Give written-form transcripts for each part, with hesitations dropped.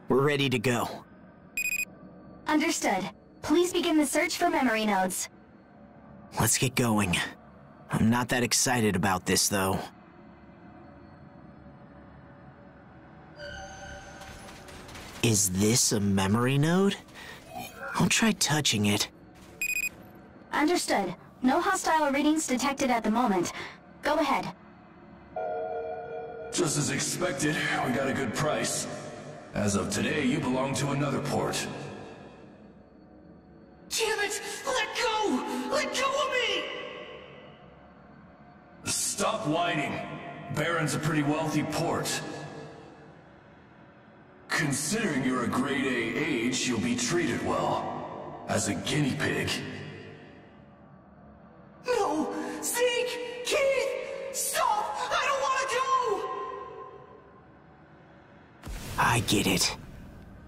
We're ready to go. Understood. Please begin the search for memory nodes. Let's get going. I'm not that excited about this, though. Is this a memory node? I'll try touching it. Understood. No hostile readings detected at the moment. Go ahead. Just as expected, we got a good price. As of today, you belong to another port. Damn it! Let go! Let go of me! Stop whining. Baron's a pretty wealthy port. Considering you're a grade A age, you'll be treated well. As a guinea pig. No! Zeke! Keith! Stop! I don't want to go! I get it.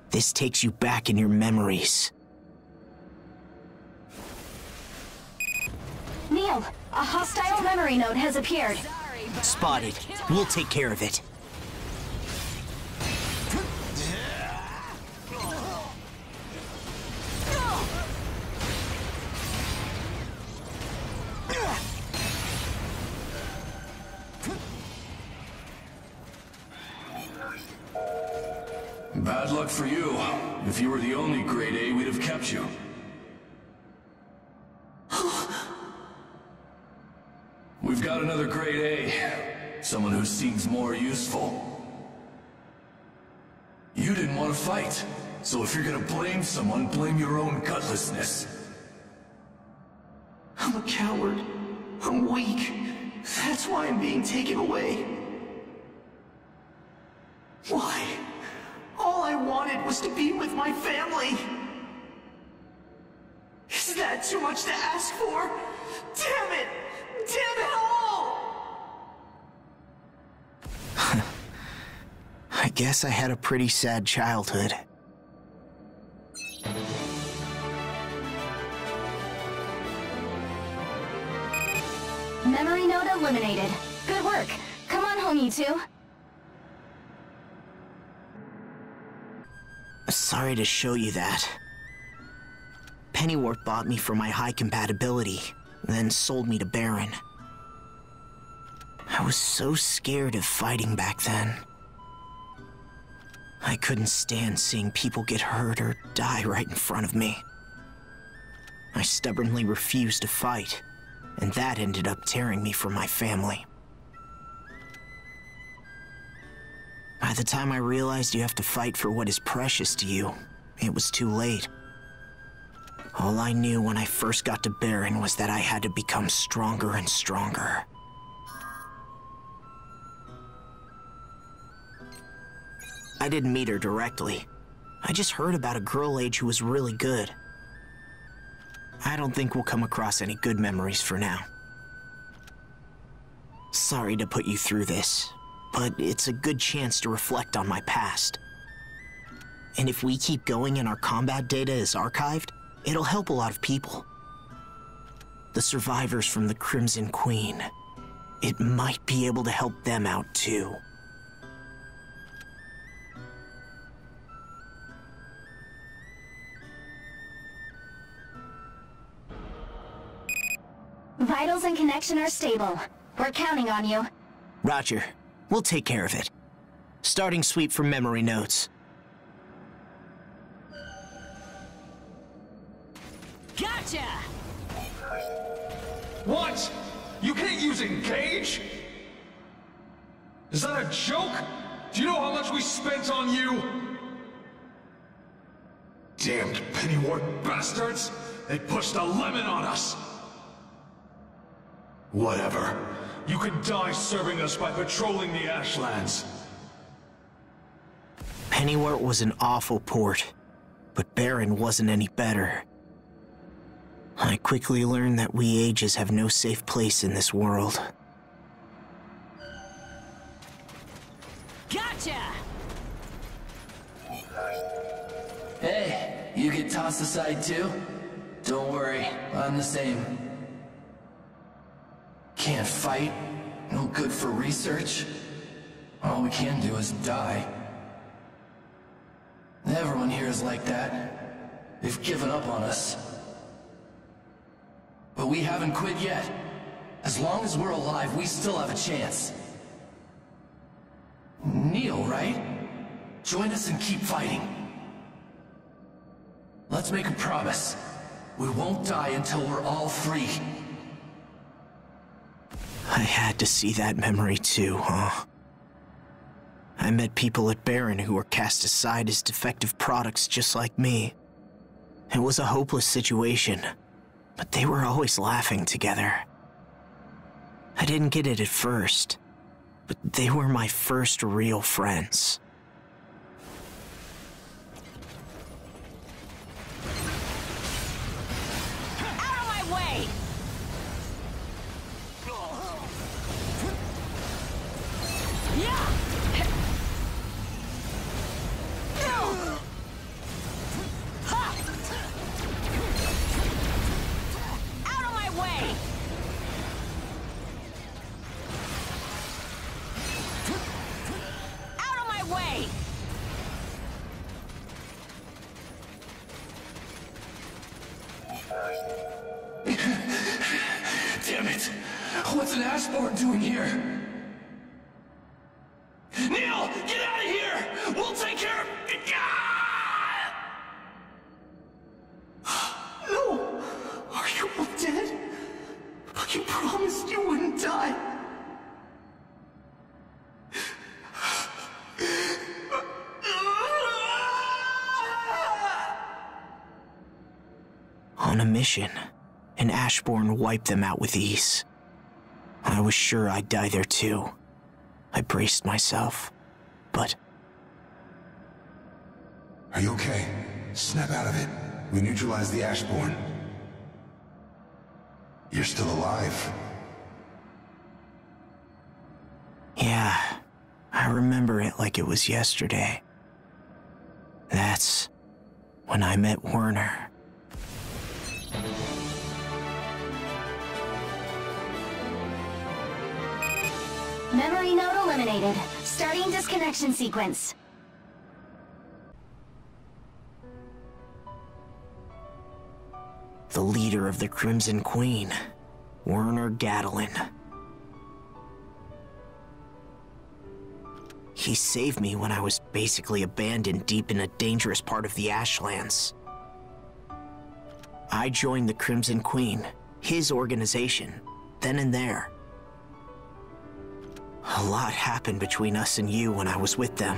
This takes you back in your memories. Neal, a hostile memory node has appeared. Spotted. We'll take care of it. Bad luck for you. If you were the only grade A, we'd have kept you. We've got another grade A. Someone who seems more useful. You didn't want to fight. So if you're gonna blame someone, blame your own gutlessness. I'm a coward. I'm weak. That's why I'm being taken away. Why? All I wanted was to be with my family. Is that too much to ask for? Damn it! Damn it all! I guess I had a pretty sad childhood. Memory node eliminated. Good work. Come on home, you two. Sorry to show you that. Pennyworth bought me for my high compatibility, then sold me to Baron. I was so scared of fighting back then. I couldn't stand seeing people get hurt or die right in front of me. I stubbornly refused to fight, and that ended up tearing me from my family. By the time I realized you have to fight for what is precious to you, it was too late. All I knew when I first got to Baron was that I had to become stronger and stronger. I didn't meet her directly. I just heard about a girl age who was really good. I don't think we'll come across any good memories for now. Sorry to put you through this, but it's a good chance to reflect on my past. And if we keep going and our combat data is archived, it'll help a lot of people. The survivors from the Crimson Queen. It might be able to help them out too. Vitals and connection are stable. We're counting on you. Roger. We'll take care of it. Starting sweep from memory nodes. Gotcha! What? You can't use engage? Is that a joke? Do you know how much we spent on you? Damned Pennyworth bastards! They pushed a lemon on us! Whatever. You can die serving us by patrolling the Ashlands. Pennyworth was an awful port, but Baron wasn't any better. I quickly learned that we ages have no safe place in this world. Gotcha! Hey, you get tossed aside too? Don't worry, I'm the same. Can't fight, no good for research. All we can do is die. players like that. They've given up on us. But we haven't quit yet. As long as we're alive, we still have a chance. Neal, right? Join us and keep fighting. Let's make a promise. We won't die until we're all free. I had to see that memory too, huh? I met people at Barren who were cast aside as defective products just like me. It was a hopeless situation, but they were always laughing together. I didn't get it at first, but they were my first real friends. Out of my way! Yeah! Out of my way! Out of my way! Damn it! What's an Ashborn doing here? Neal, get out of here! We'll take care of... No! Are you all dead? You promised you wouldn't die. On a mission, an Ashborn wiped them out with ease. I was sure I'd die there too. I braced myself, but... Are you okay? Snap out of it. We neutralized the Ashborn. You're still alive. Yeah, I remember it like it was yesterday. That's when I met Werner. Memory node eliminated. Starting disconnection sequence. The leader of the Crimson Queen, Werner Gatlin. He saved me when I was basically abandoned deep in a dangerous part of the Ashlands. I joined the Crimson Queen, his organization, then and there. A lot happened between us and you when I was with them.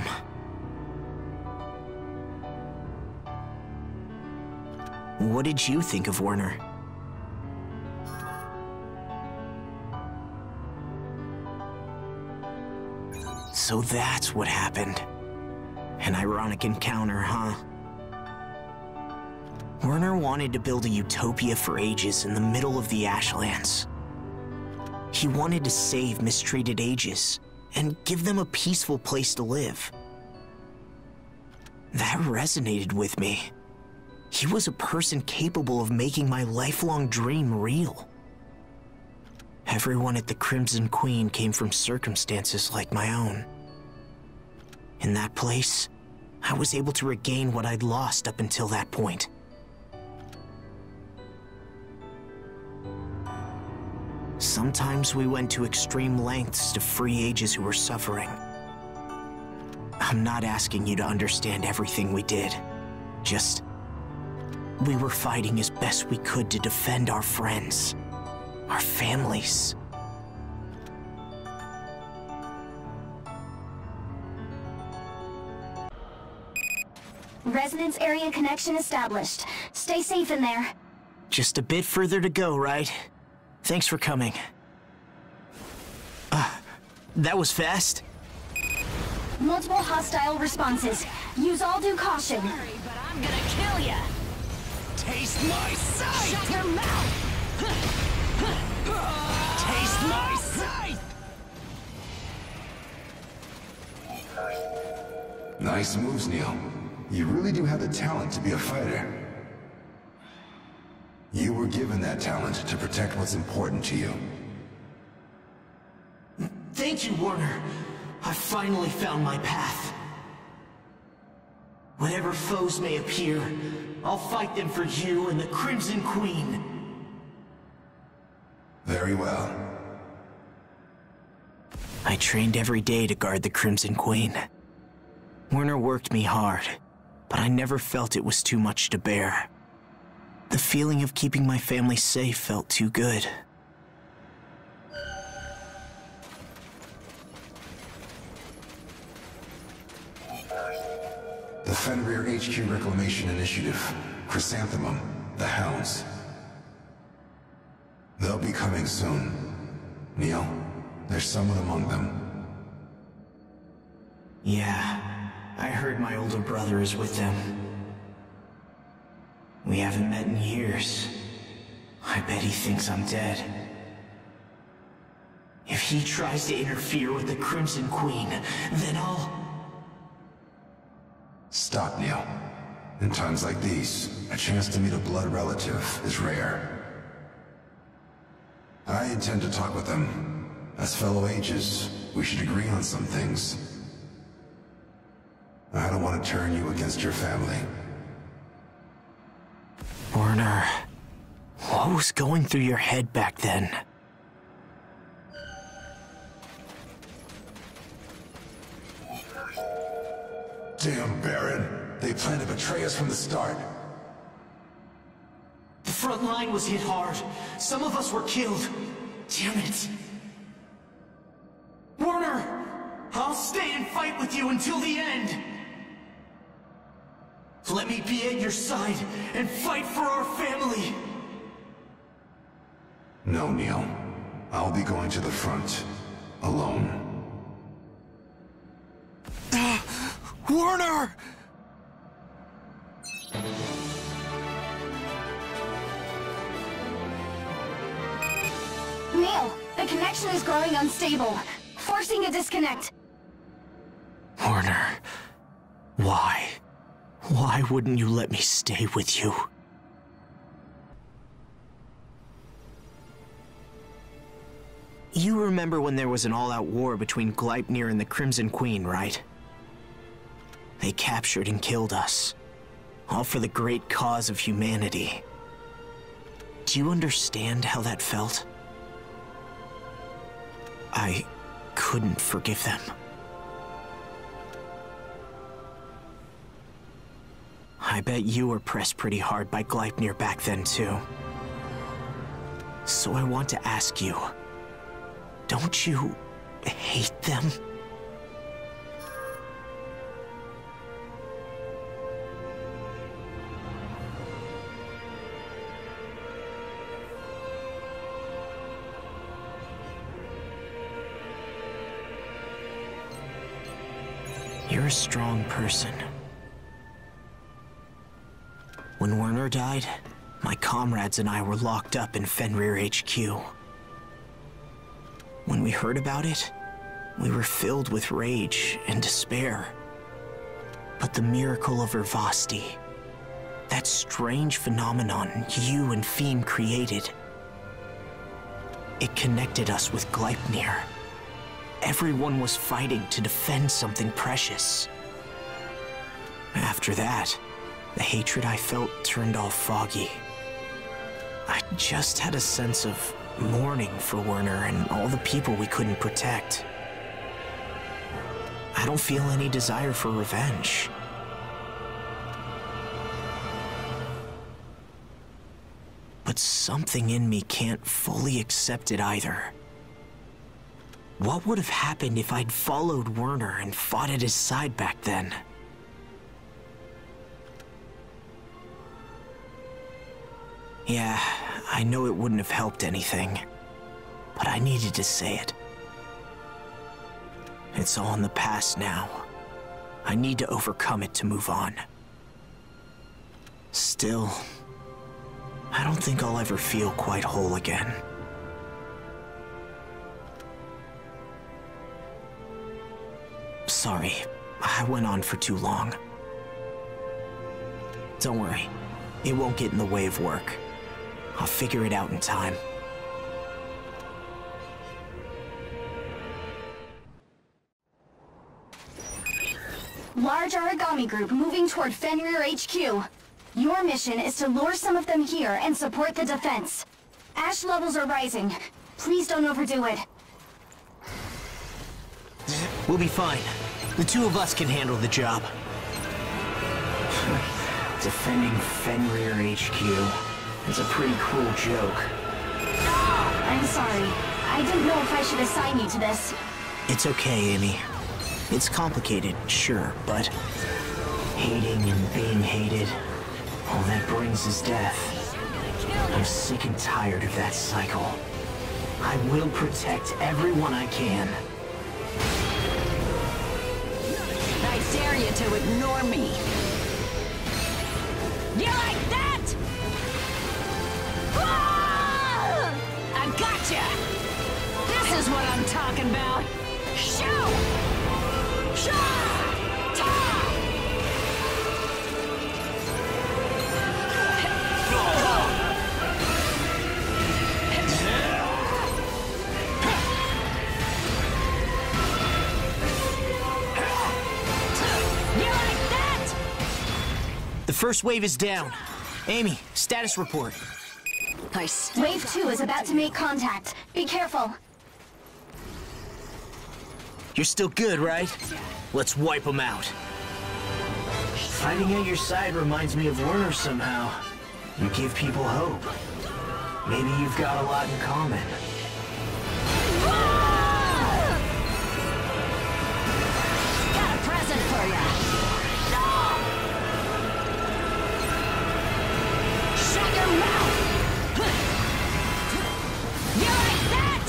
What did you think of Werner? So that's what happened. An ironic encounter, huh? Werner wanted to build a utopia for ages in the middle of the Ashlands. He wanted to save mistreated ages and give them a peaceful place to live. That resonated with me. He was a person capable of making my lifelong dream real. Everyone at the Crimson Queen came from circumstances like my own. In that place, I was able to regain what I'd lost up until that point. Sometimes we went to extreme lengths to free ages who were suffering. I'm not asking you to understand everything we did. Just, we were fighting as best we could to defend our friends, our families. Resonance area connection established. Stay safe in there. Just a bit further to go, right? Thanks for coming. That was fast. Multiple hostile responses. Use all due caution. Sorry, but I'm gonna kill ya! Taste my sight! Shut your mouth! Taste my sight! Nice moves, Neal. You really do have the talent to be a fighter. You were given that talent to protect what's important to you. Thank you, Werner. I finally found my path. Whatever foes may appear, I'll fight them for you and the Crimson Queen. Very well. I trained every day to guard the Crimson Queen. Werner worked me hard, but I never felt it was too much to bear. The feeling of keeping my family safe felt too good. The Fenrir HQ Reclamation Initiative. Chrysanthemum. The Hounds. They'll be coming soon. Neal, there's someone among them. Yeah, I heard my older brother is with them. We haven't met in years. I bet he thinks I'm dead. If he tries to interfere with the Crimson Queen, then I'll... Stop, Neal. In times like these, a chance to meet a blood relative is rare. I intend to talk with them. As fellow ages, we should agree on some things. I don't want to turn you against your family. Werner, what was going through your head back then? Damn, Baron. They plan to betray us from the start. The front line was hit hard. Some of us were killed. Damn it. Werner! I'll stay and fight with you until the end! Let me be at your side and fight for our family! No, Neal. I'll be going to the front. Alone. Werner! Neal, the connection is growing unstable, forcing a disconnect. Werner, why? Why wouldn't you let me stay with you? You remember when there was an all-out war between Gleipnir and the Crimson Queen, right? They captured and killed us, all for the great cause of humanity. Do you understand how that felt? I couldn't forgive them. I bet you were pressed pretty hard by Gleipnir back then, too. So I want to ask you, don't you hate them? You're a strong person. When Werner died, my comrades and I were locked up in Fenrir HQ. When we heard about it, we were filled with rage and despair. But the miracle of Urvasti, that strange phenomenon you and Fiend created, it connected us with Gleipnir. Everyone was fighting to defend something precious. After that, the hatred I felt turned all foggy. I just had a sense of mourning for Werner and all the people we couldn't protect. I don't feel any desire for revenge. But something in me can't fully accept it either. What would have happened if I'd followed Werner and fought at his side back then? Yeah, I know it wouldn't have helped anything, but I needed to say it. It's all in the past now. I need to overcome it to move on. Still, I don't think I'll ever feel quite whole again. Sorry, I went on for too long. Don't worry, it won't get in the way of work. I'll figure it out in time. Large origami group moving toward Fenrir HQ. Your mission is to lure some of them here and support the defense. Ash levels are rising. Please don't overdo it. We'll be fine. The two of us can handle the job. Defending Fenrir HQ. It's a pretty cruel joke. I'm sorry. I didn't know if I should assign you to this. It's okay, Amy. It's complicated, sure, but Hating and being hated, all that brings is death. I'm sick and tired of that cycle. I will protect everyone I can. I dare you to ignore me. You like that? Ah! I gotcha! This is what I'm talking about. Shoot! Shot! Ta! the first wave is down. Amy, status report. Wave 2 is about to make contact. Be careful. You're still good, right? Let's wipe them out. Fighting at your side reminds me of Werner somehow. You give people hope. Maybe you've got a lot in common. Got a present for ya. Shut your mouth! You like that?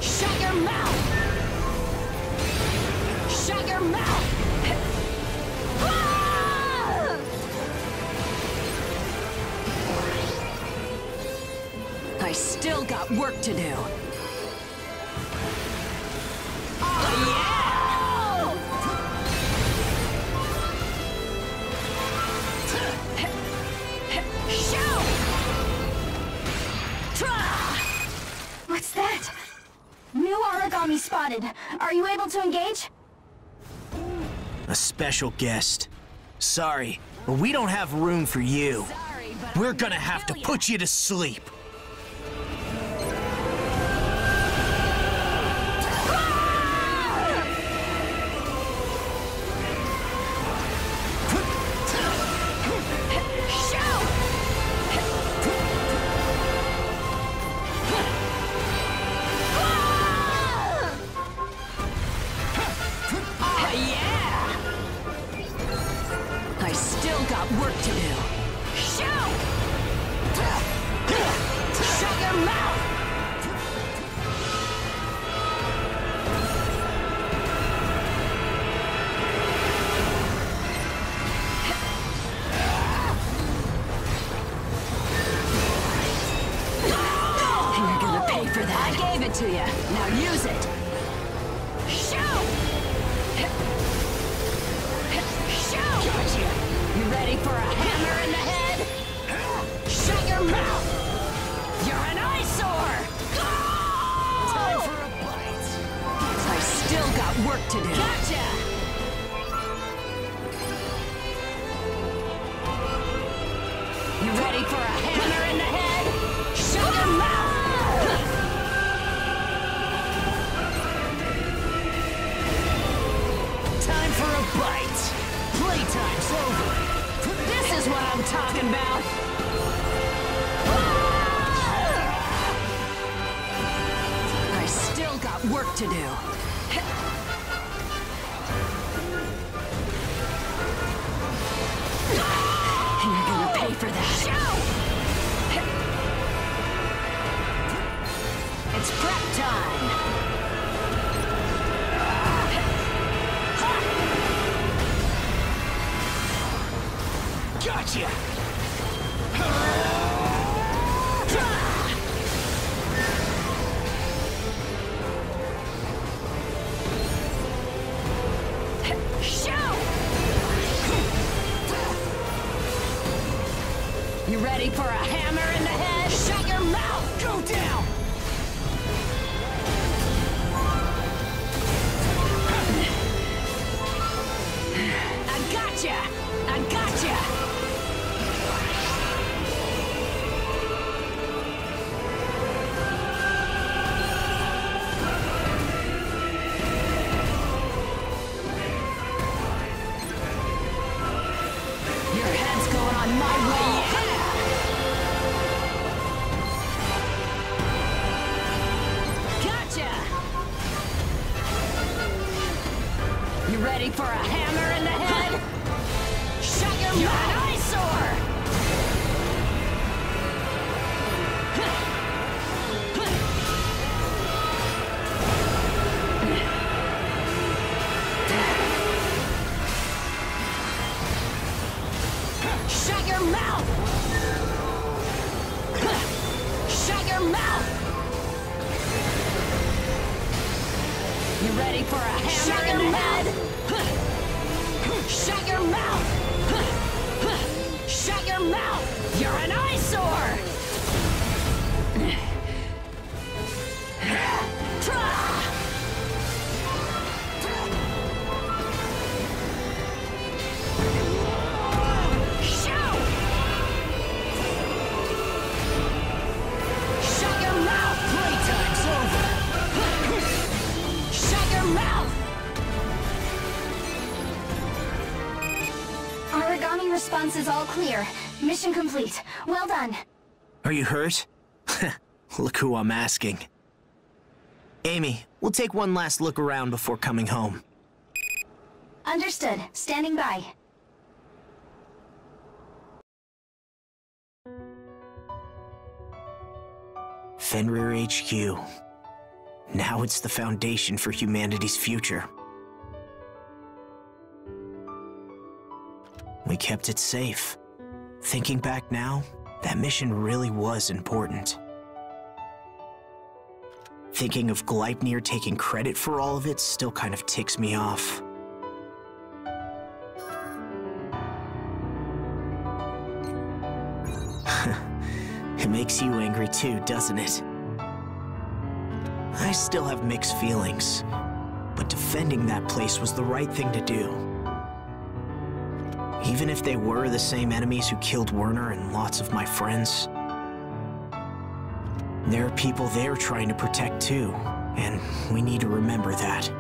Shut your mouth! Shut your mouth! I still got work to do. Oh, yeah! Shoot! What's that? New origami spotted. Are you able to engage? A special guest. Sorry, but we don't have room for you. Sorry, but We're I'm gonna have to kill ya. put you to sleep. I still got work to do. Shoot! Shut your mouth! You're gonna pay for that. I gave it to you. Now use it. Shoot! Shoot! Gotcha. You ready for a hammer in the head? Shut your mouth! You're an eyesore! Time for a bite. I still got work to do. Gotcha! You ready for a hammer in the head? Shut your mouth! Time for a bite. Playtime's over. This is what I'm talking about. I still got work to do. And you're gonna pay for that. It's prep time. Gotcha! You ready for a hammer in the head? Shut your mouth! Go down! On my way, yeah! Gotcha! You ready for a hammer in the head? Shut your mouth! You're an eyesore! Shut your mouth! Shut your mouth! You ready for a hammer in the head? Shut your mouth! Shut your mouth! You're an eyesore! Origami response is all clear. Mission complete. Well done. Are you hurt? Look who I'm asking. Amy, we'll take one last look around before coming home. Understood. Standing by. Fenrir HQ. Now it's the foundation for humanity's future. We kept it safe. Thinking back now, that mission really was important. Thinking of Gleipnir taking credit for all of it still kind of ticks me off. It makes you angry too, doesn't it? I still have mixed feelings, but defending that place was the right thing to do. Even if they were the same enemies who killed Werner and lots of my friends, there are people they're trying to protect too, and we need to remember that.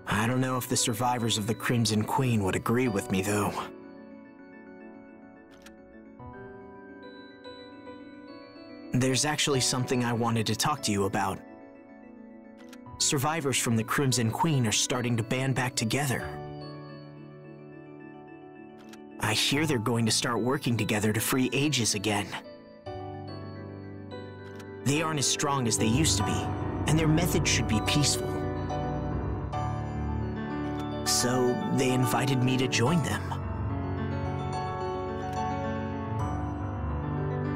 I don't know if the survivors of the Crimson Queen would agree with me, though. There's actually something I wanted to talk to you about. Survivors from the Crimson Queen are starting to band back together. I hear they're going to start working together to free Aegis again. They aren't as strong as they used to be, and their methods should be peaceful. So they invited me to join them.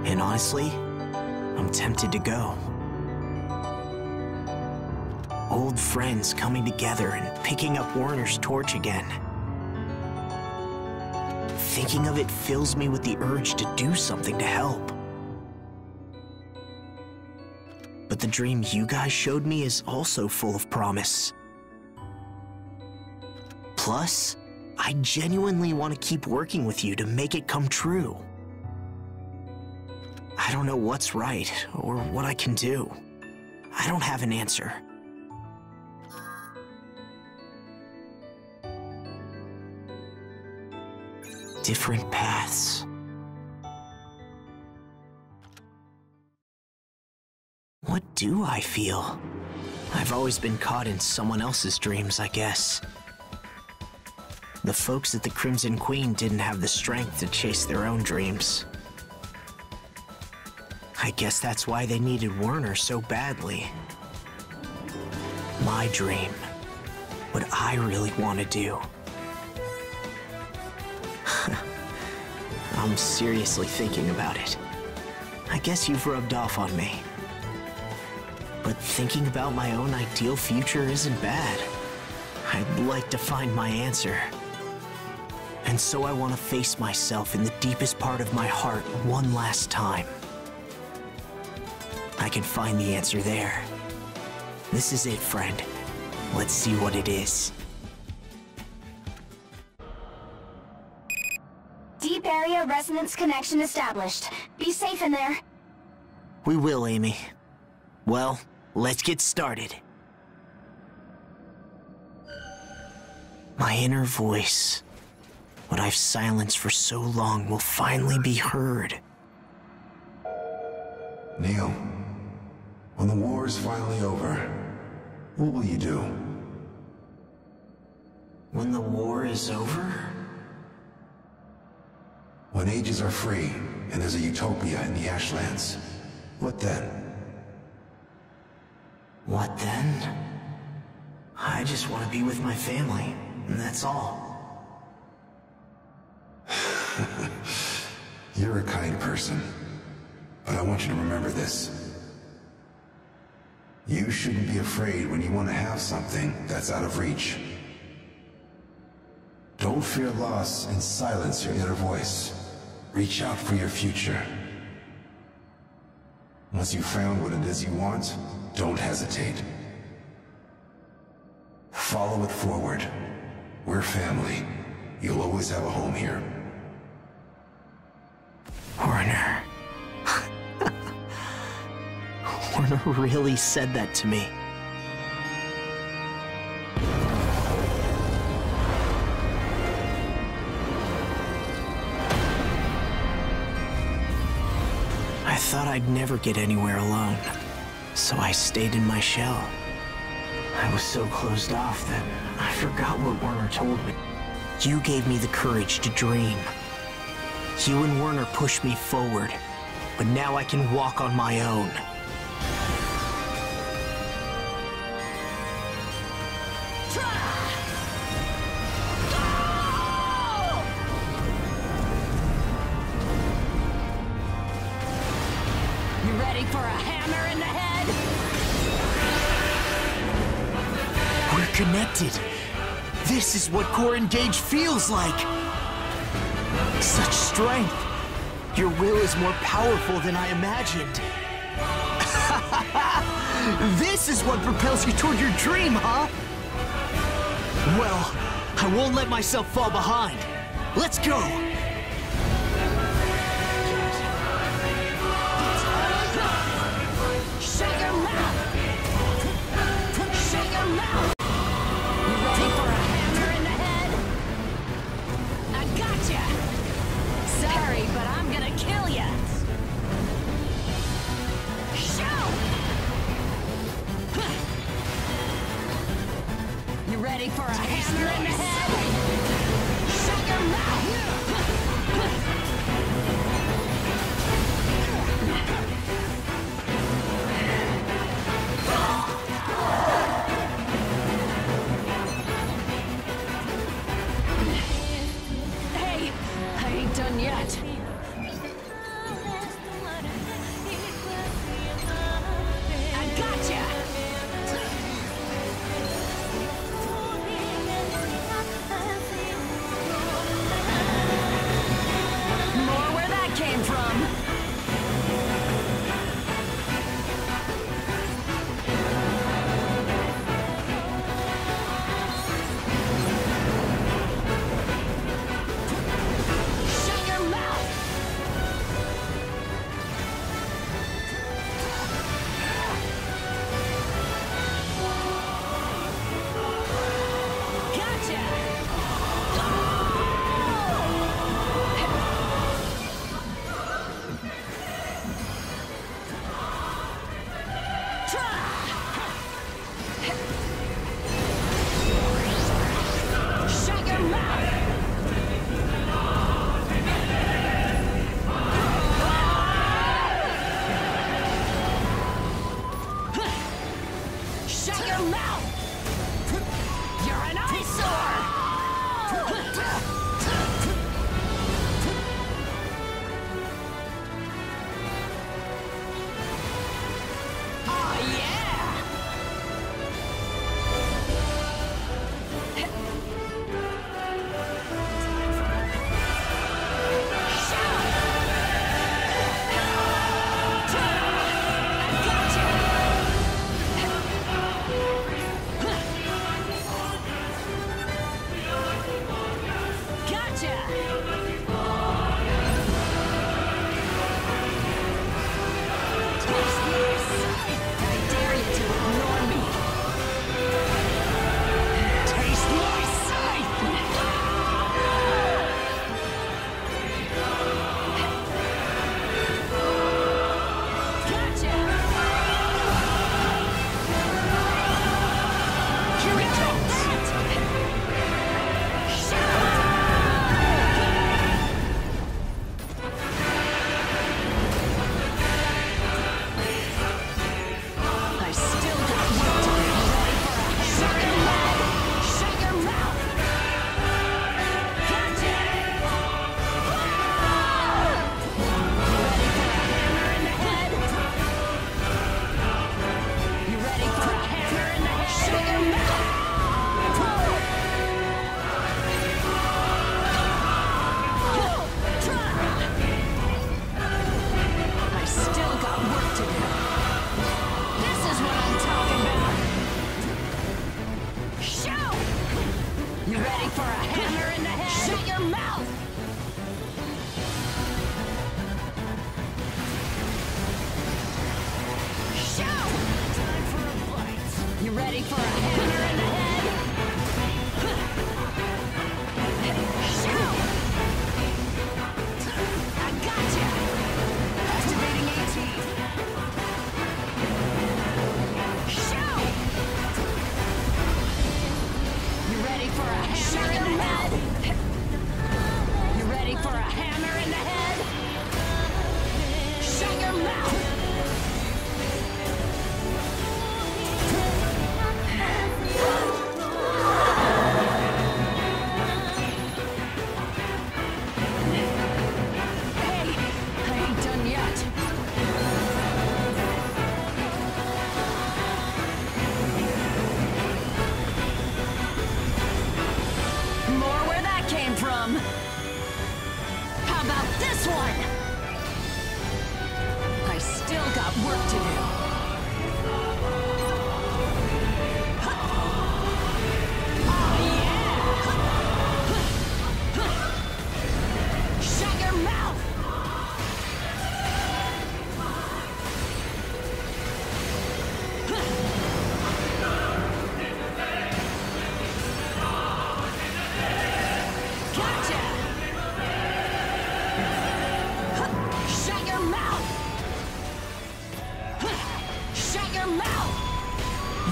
And honestly, I'm tempted to go. Old friends coming together and picking up Werner's torch again. Thinking of it fills me with the urge to do something to help. But the dream you guys showed me is also full of promise. Plus, I genuinely want to keep working with you to make it come true. I don't know what's right or what I can do. I don't have an answer. Different paths. What do I feel? I've always been caught in someone else's dreams, I guess. The folks at the Crimson Queen didn't have the strength to chase their own dreams. I guess that's why they needed Werner so badly. My dream. What I really want to do. I'm seriously thinking about it. I guess you've rubbed off on me. But thinking about my own ideal future isn't bad. I'd like to find my answer. And so I want to face myself in the deepest part of my heart one last time. I can find the answer there. This is it, friend. Let's see what it is. Deep area resonance connection established. Be safe in there. We will, Amy. Well, let's get started. My inner voice. what I've silenced for so long will finally be heard. Neal, when the war is finally over, what will you do? When the war is over? When ages are free, and there's a utopia in the Ashlands, what then? What then? I just want to be with my family, and that's all. You're a kind person, but I want you to remember this. You shouldn't be afraid when you want to have something that's out of reach. Don't fear loss and silence your inner voice. Reach out for your future. Once you've found what it is you want, don't hesitate. Follow it forward. We're family. You'll always have a home here. Werner. Werner really said that to me. I thought I'd never get anywhere alone, so I stayed in my shell. I was so closed off that I forgot what Werner told me. You gave me the courage to dream. You and Werner pushed me forward, but now I can walk on my own. You ready for a hammer in the head? We're connected. This is what core engaged feels like. Such strength. Your will is more powerful than I imagined. This is what propels you toward your dream, huh? Well, I won't let myself fall behind. Let's go. Shut your mouth! Shut your mouth! You ready for a hammer in the head? I gotcha! Sorry, but I'm gonna kill ya! Shoot! You ready for a hammer in the head? Shut your mouth! Hey, I ain't done yet. I gotcha! More where that came from. Shut your mouth! Gotcha! Shut your mouth! Shut your mouth! You're an eyesore! Oh yeah! You ready for a hammer in the head? Shoot! I gotcha! Activating 18. Shoot! You ready for a hammer in the head? You ready for a hammer in the head? Shut your mouth! How about this one? I still got work to do. Oh yeah! Shut your mouth!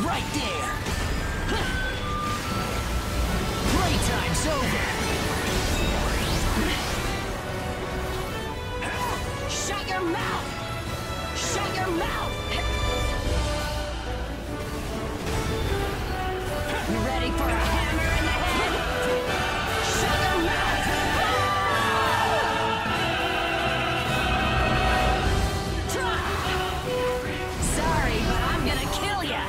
Right there! Playtime's over! Shut your mouth! Shut your mouth! You ready for a hammer in the head? Shut your mouth! Sorry, but I'm gonna kill ya!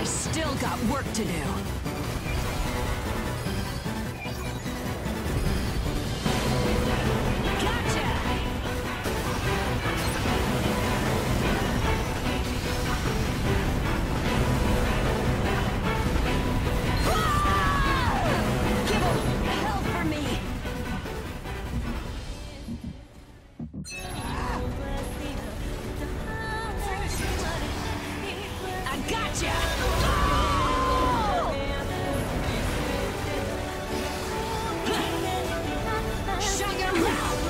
Still got work to do. Gotcha! Give him hell for me! I gotcha! Shut your mouth!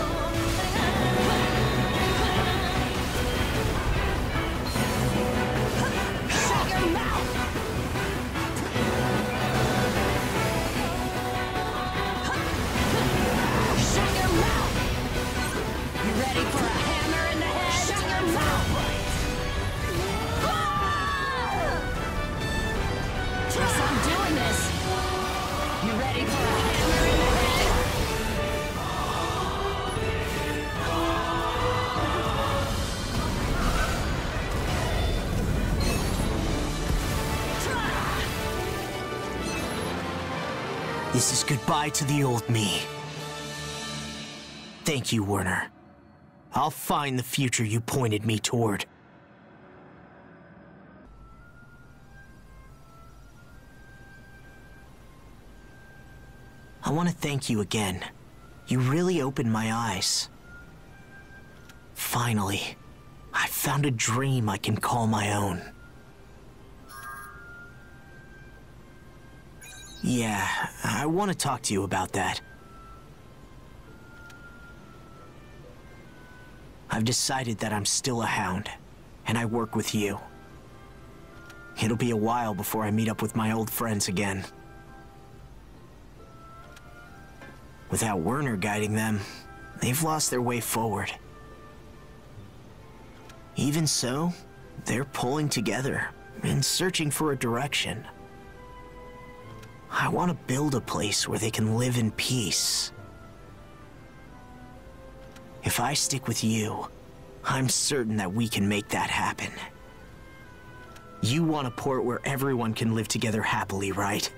Shut your mouth! Shut your mouth! You ready for a hammer in the head? Shut your mouth! Guess I'm doing this. You ready for a hammer in the head? This is goodbye to the old me. Thank you, Werner. I'll find the future you pointed me toward. I want to thank you again. You really opened my eyes. Finally, I found a dream I can call my own. Yeah, I want to talk to you about that. I've decided that I'm still a hound, and I work with you. It'll be a while before I meet up with my old friends again. Without Werner guiding them, they've lost their way forward. Even so, they're pulling together and searching for a direction. I want to build a place where they can live in peace. If I stick with you, I'm certain that we can make that happen. You want a port where everyone can live together happily, right?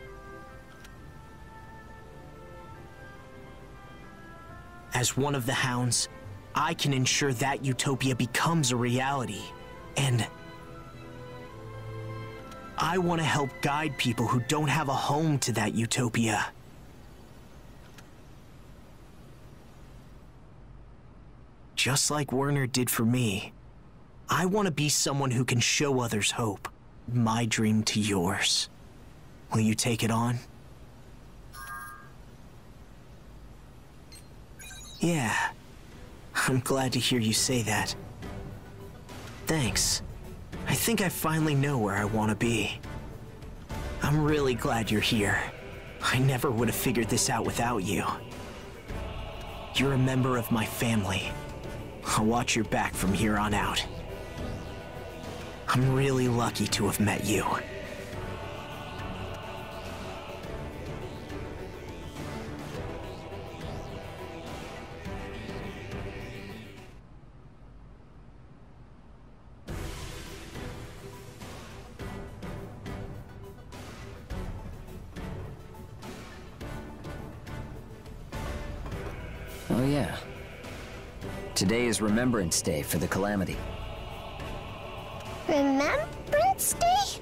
As one of the hounds, I can ensure that utopia becomes a reality, and I want to help guide people who don't have a home to that utopia. Just like Werner did for me, I want to be someone who can show others hope. My dream to yours. Will you take it on? Yeah, I'm glad to hear you say that. Thanks. I think I finally know where I want to be. I'm really glad you're here. I never would have figured this out without you. You're a member of my family. I'll watch your back from here on out. I'm really lucky to have met you. Oh yeah. Today is Remembrance Day for the Calamity. Remembrance Day?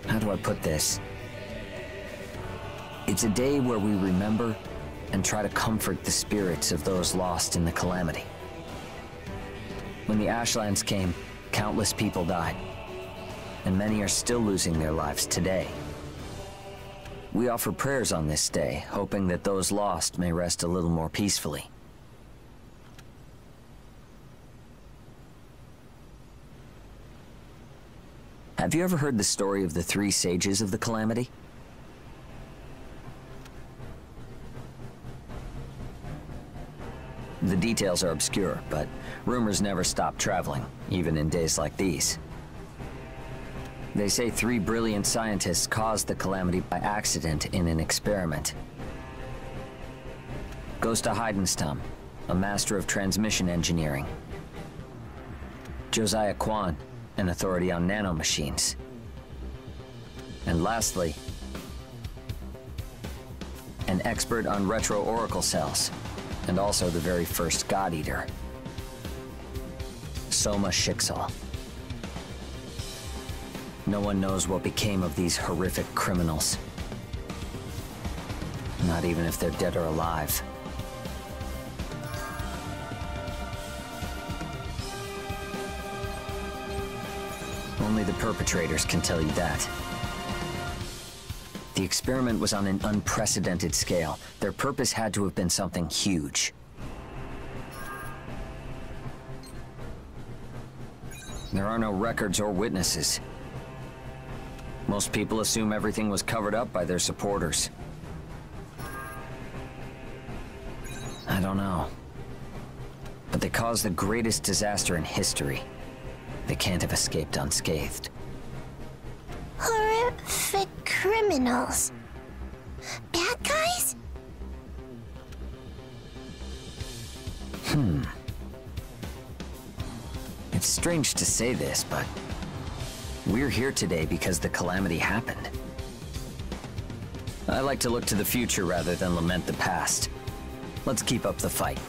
How do I put this? It's a day where we remember and try to comfort the spirits of those lost in the Calamity. When the Ashlands came, countless people died, and many are still losing their lives today. We offer prayers on this day, hoping that those lost may rest a little more peacefully. Have you ever heard the story of the 3 sages of the Calamity? The details are obscure, but rumors never stop traveling, even in days like these. They say 3 brilliant scientists caused the Calamity by accident in an experiment. Gösta Heidenstam, a master of transmission engineering. Josiah Kwan, an authority on nanomachines. And lastly, an expert on retro-oracle cells, and also the very first God Eater, Soma Schicksal. No one knows what became of these horrific criminals. Not even if they're dead or alive. Only the perpetrators can tell you that. The experiment was on an unprecedented scale. Their purpose had to have been something huge. There are no records or witnesses. Most people assume everything was covered up by their supporters. I don't know. But they caused the greatest disaster in history. They can't have escaped unscathed. Horrific criminals. Bad guys? It's strange to say this, but we're here today because the Calamity happened. I like to look to the future rather than lament the past. Let's keep up the fight.